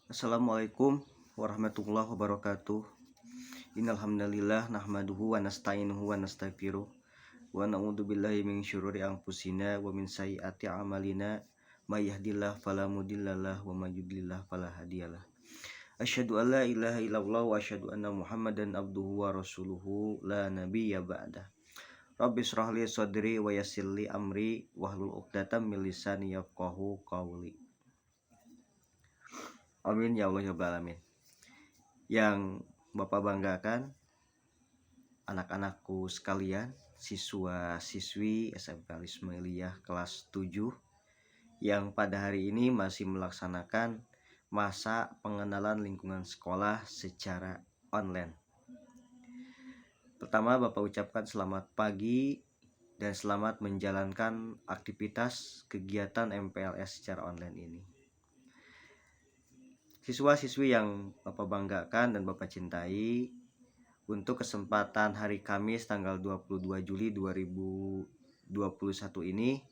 Assalamualaikum warahmatullahi wabarakatuh. Innal hamdalillah nahmaduhu wa nasta'inuhu wa nastaghfiruh wa na'udzu billahi min syururi anfusina wa min sayyiati a'malina may yahdihillahu fala mudhillalah wa may yudlil fala hadiyalah. Asyhadu an la ilaha illallah wa asyhadu anna Muhammadan abduhu wa rasuluhu la nabiyya ba'da. Rabbi shrah li sadri wa yassir li amri wahlul 'uqdatam min lisani yafqahu qawli. Amin ya Allah ya rabbal alamin. Yang Bapak banggakan, anak-anakku sekalian, siswa-siswi SMK Al Ismailiyah kelas 7 yang pada hari ini masih melaksanakan masa pengenalan lingkungan sekolah secara online. Pertama, Bapak ucapkan selamat pagi dan selamat menjalankan aktivitas kegiatan MPLS secara online ini. Siswa-siswi yang Bapak banggakan dan Bapak cintai, untuk kesempatan hari Kamis tanggal 22 Juli 2021 ini,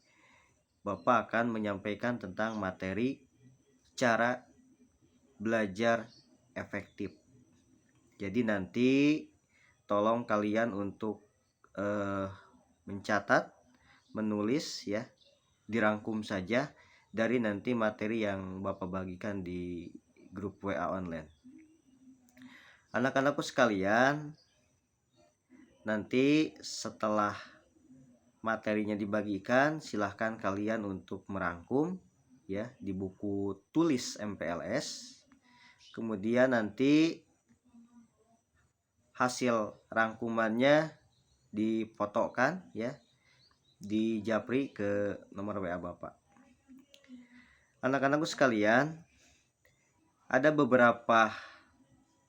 Bapak akan menyampaikan tentang materi cara belajar efektif. Jadi nanti tolong kalian untuk mencatat, menulis ya, dirangkum saja dari nanti materi yang Bapak bagikan di grup WA online. Anak-anakku sekalian, nanti setelah materinya dibagikan, silahkan kalian untuk merangkum ya di buku tulis MPLS. Kemudian nanti hasil rangkumannya difotokan ya, di japri ke nomor WA Bapak. Anak-anakku sekalian, ada beberapa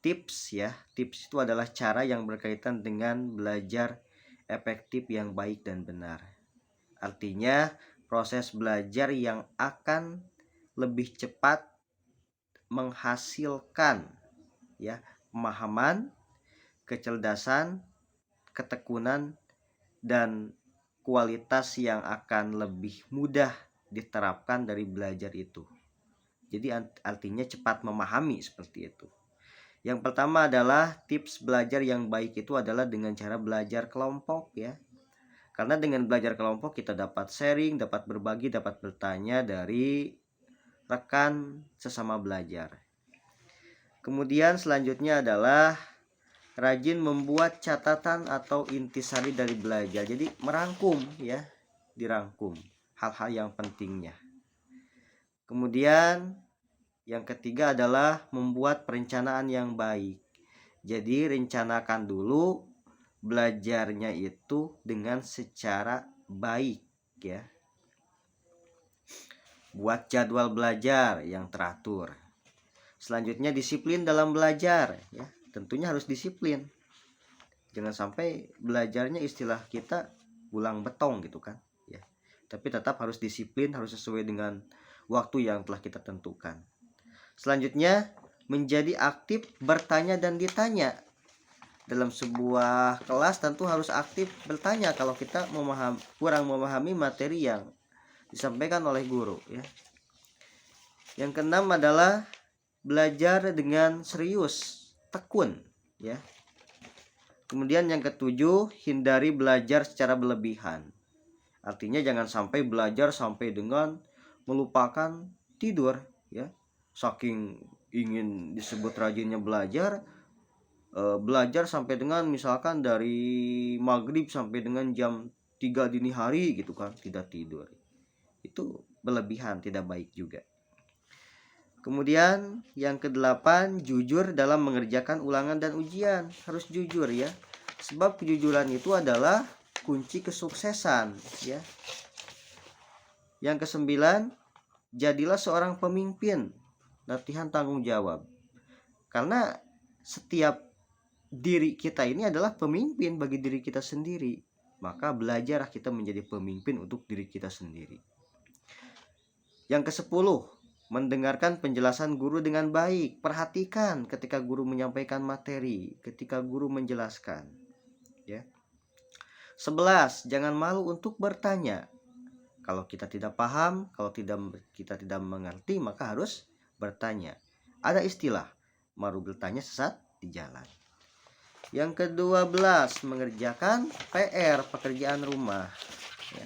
tips ya. Tips itu adalah cara yang berkaitan dengan belajar efektif yang baik dan benar. Artinya proses belajar yang akan lebih cepat menghasilkan ya pemahaman, kecerdasan, ketekunan, dan kualitas yang akan lebih mudah diterapkan dari belajar itu. Jadi artinya cepat memahami seperti itu. Yang pertama adalah tips belajar yang baik itu adalah dengan cara belajar kelompok ya. Karena dengan belajar kelompok kita dapat sharing, dapat berbagi, dapat bertanya dari rekan sesama belajar. Kemudian selanjutnya adalah rajin membuat catatan atau intisari dari belajar. Jadi merangkum ya, dirangkum hal-hal yang pentingnya. Kemudian yang ketiga adalah membuat perencanaan yang baik. Jadi rencanakan dulu belajarnya itu dengan secara baik ya. Buat jadwal belajar yang teratur. Selanjutnya disiplin dalam belajar ya. Tentunya harus disiplin. Jangan sampai belajarnya istilah kita ulang betong gitu kan ya. Tapi tetap harus disiplin, harus sesuai dengan waktu yang telah kita tentukan. Selanjutnya, menjadi aktif bertanya dan ditanya. Dalam sebuah kelas tentu harus aktif bertanya kalau kita kurang memahami materi yang disampaikan oleh guru ya. Yang keenam adalah belajar dengan serius, tekun ya. Kemudian yang ketujuh, hindari belajar secara berlebihan. Artinya jangan sampai belajar sampai dengan melupakan tidur ya. Saking ingin disebut rajinnya belajar, belajar sampai dengan misalkan dari maghrib sampai dengan jam 3 dini hari gitu kan, tidak tidur. Itu berlebihan, tidak baik juga. Kemudian yang kedelapan, jujur dalam mengerjakan ulangan dan ujian. Harus jujur ya, sebab kejujuran itu adalah kunci kesuksesan ya. Yang kesembilan, jadilah seorang pemimpin. Latihan tanggung jawab. Karena setiap diri kita ini adalah pemimpin bagi diri kita sendiri. Maka belajarlah kita menjadi pemimpin untuk diri kita sendiri. Yang ke-10, mendengarkan penjelasan guru dengan baik. Perhatikan ketika guru menyampaikan materi, ketika guru menjelaskan. Ya. 11, jangan malu untuk bertanya. Kalau kita tidak paham, kalau kita tidak mengerti, maka harus bertanya. ada istilah marubel tanya sesat di jalan. Yang ke-12, mengerjakan PR, pekerjaan rumah. Ya.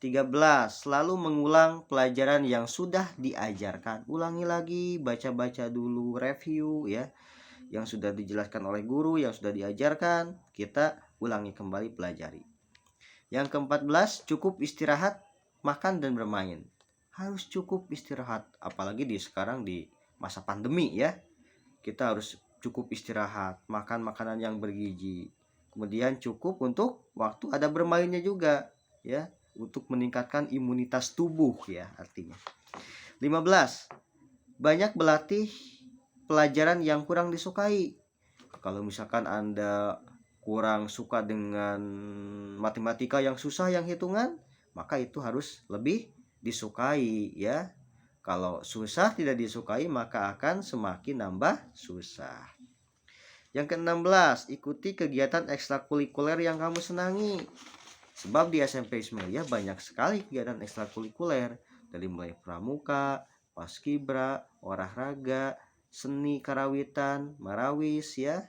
13, selalu mengulang pelajaran yang sudah diajarkan. Ulangi lagi, baca-baca dulu, review ya. Yang sudah dijelaskan oleh guru, yang sudah diajarkan, kita ulangi kembali, pelajari. Yang ke-14, cukup istirahat, makan dan bermain. Harus cukup istirahat, apalagi sekarang di masa pandemi ya. Kita harus cukup istirahat, makan makanan yang bergizi. Kemudian cukup untuk waktu ada bermainnya juga ya, untuk meningkatkan imunitas tubuh ya artinya. 15. Banyak berlatih pelajaran yang kurang disukai. Kalau misalkan Anda kurang suka dengan matematika yang susah, yang hitungan, maka itu harus lebih disukai ya. Kalau susah tidak disukai, maka akan semakin nambah susah. Yang ke-16, ikuti kegiatan ekstrakurikuler yang kamu senangi. Sebab di SMP Ismailia banyak sekali kegiatan ekstrakurikuler, dari mulai pramuka, paskibra, olahraga, seni karawitan, marawis ya.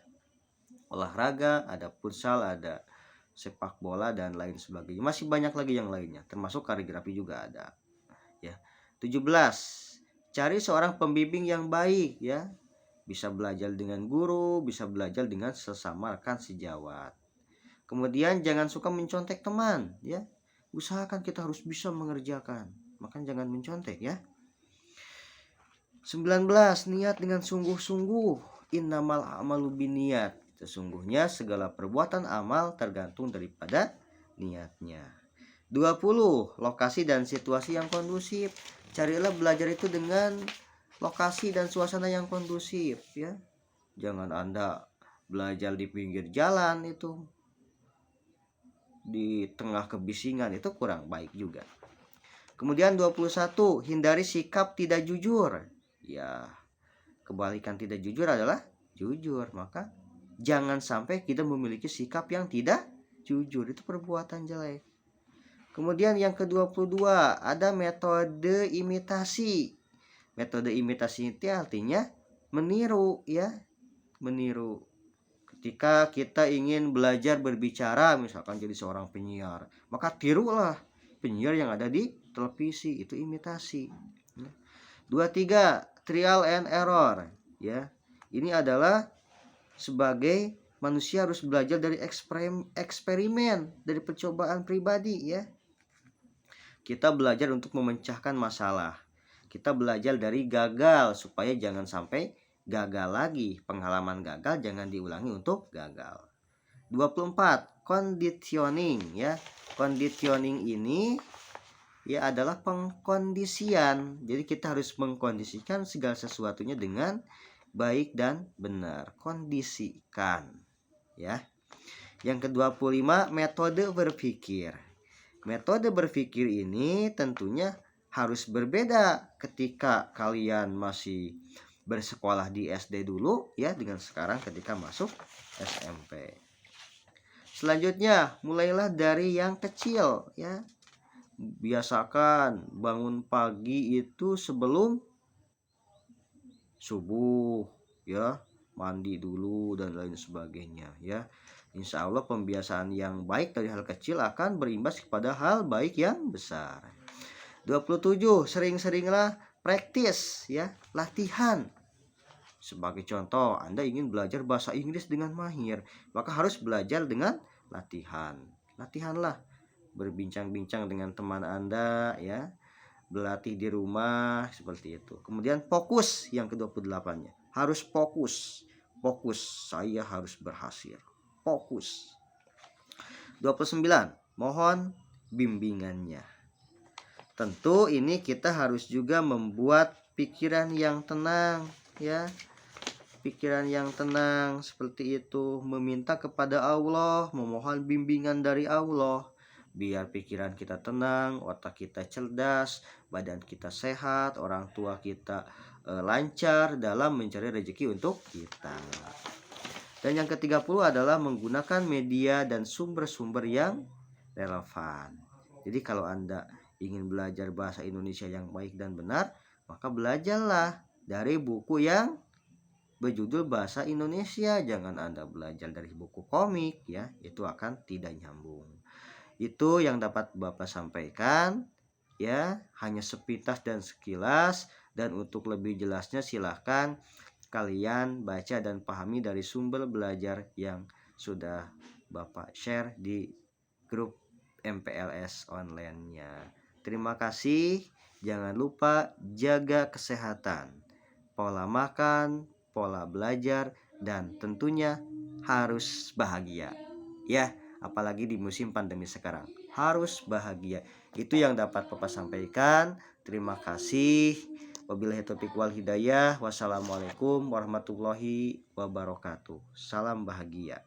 Olahraga, ada futsal, ada sepak bola dan lain sebagainya. Masih banyak lagi yang lainnya, termasuk kaligrafi juga ada. Ya. 17. Cari seorang pembimbing yang baik ya. Bisa belajar dengan guru, bisa belajar dengan sesama rekan sejawat. Kemudian jangan suka mencontek teman ya. Usahakan kita harus bisa mengerjakan, maka jangan mencontek ya. 19. Niat dengan sungguh-sungguh. Innamal a'malu binniyat. Sesungguhnya segala perbuatan amal tergantung daripada niatnya. 20. Lokasi dan situasi yang kondusif. Carilah belajar itu dengan lokasi dan suasana yang kondusif ya. Jangan Anda belajar di pinggir jalan itu, di tengah kebisingan, itu kurang baik juga. Kemudian 21. Hindari sikap tidak jujur. Ya, kebalikan tidak jujur adalah jujur. Maka jangan sampai kita memiliki sikap yang tidak jujur, itu perbuatan jelek. Kemudian yang ke-22, ada metode imitasi. Metode imitasi itu artinya meniru ya, meniru. Ketika kita ingin belajar berbicara, misalkan jadi seorang penyiar, maka tirulah penyiar yang ada di televisi, itu imitasi. 23, trial and error ya. Ini adalah sebagai manusia harus belajar dari eksperimen, dari percobaan pribadi ya. Kita belajar untuk memecahkan masalah. Kita belajar dari gagal supaya jangan sampai gagal lagi. Pengalaman gagal jangan diulangi untuk gagal. 24. Conditioning ya. Conditioning ini ya adalah pengkondisian. Jadi kita harus mengkondisikan segala sesuatunya dengan baik dan benar. Kondisikan ya. Yang ke-25, metode berpikir. Metode berpikir ini tentunya harus berbeda ketika kalian masih bersekolah di SD dulu ya, dengan sekarang ketika masuk SMP. Selanjutnya, mulailah dari yang kecil ya. Biasakan bangun pagi itu sebelum subuh ya, mandi dulu dan lain sebagainya ya. Insya Allah pembiasaan yang baik dari hal kecil akan berimbas kepada hal baik yang besar. 27. Sering-seringlah praktis ya, latihan. Sebagai contoh, Anda ingin belajar bahasa Inggris dengan mahir, maka harus belajar dengan latihan. Latihanlah, berbincang-bincang dengan teman Anda ya, berlatih di rumah seperti itu. Kemudian fokus, yang ke-28-nya. Harus fokus. Fokus, saya harus berhasil. Fokus. 29. Mohon bimbingannya. Tentu ini kita harus juga membuat pikiran yang tenang ya. Pikiran yang tenang seperti itu, meminta kepada Allah, memohon bimbingan dari Allah biar pikiran kita tenang, otak kita cerdas, badan kita sehat, orang tua kita lancar dalam mencari rezeki untuk kita. Dan yang ke-30 adalah menggunakan media dan sumber-sumber yang relevan. Jadi kalau Anda ingin belajar bahasa Indonesia yang baik dan benar, maka belajarlah dari buku yang berjudul bahasa Indonesia. Jangan Anda belajar dari buku komik ya, itu akan tidak nyambung. Itu yang dapat Bapak sampaikan ya, hanya sepintas dan sekilas, dan untuk lebih jelasnya silahkan kalian baca dan pahami dari sumber belajar yang sudah Bapak share di grup MPLS online-nya. Terima kasih. Jangan lupa jaga kesehatan, pola makan, pola belajar, dan tentunya harus bahagia. Ya, apalagi di musim pandemi sekarang. Harus bahagia. Itu yang dapat Bapak sampaikan. Terima kasih. Wabillahi taufiq wal hidayah. Wassalamualaikum warahmatullahi wabarakatuh. Salam bahagia.